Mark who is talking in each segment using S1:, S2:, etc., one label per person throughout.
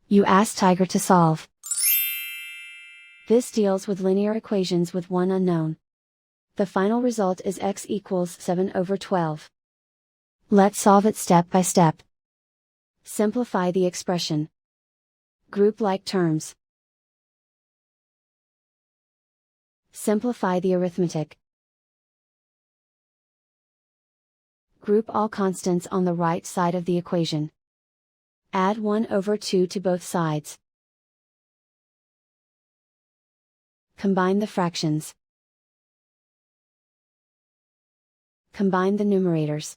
S1: You ask Tiger to solve. This deals with linear equations with one unknown. The final result is x equals 7/12. Let's solve it step by step. Simplify the expression. Group like terms. Simplify the arithmetic. Group all constants on the right side of the equation. Add 1/2 to both sides. Combine the fractions. Combine the numerators.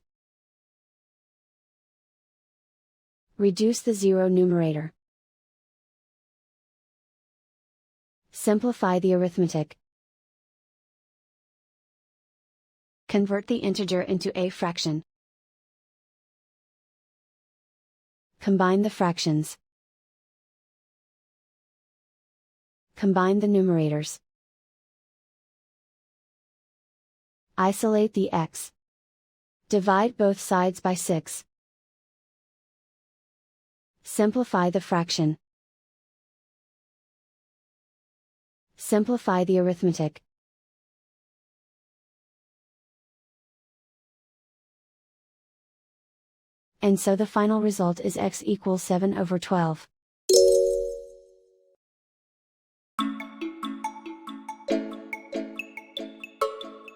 S1: Reduce the zero numerator. Simplify the arithmetic. Convert the integer into a fraction. Combine the fractions. Combine the numerators. Isolate the x. Divide both sides by 6. Simplify the fraction. Simplify the arithmetic. And so the final result is x equals 7/12.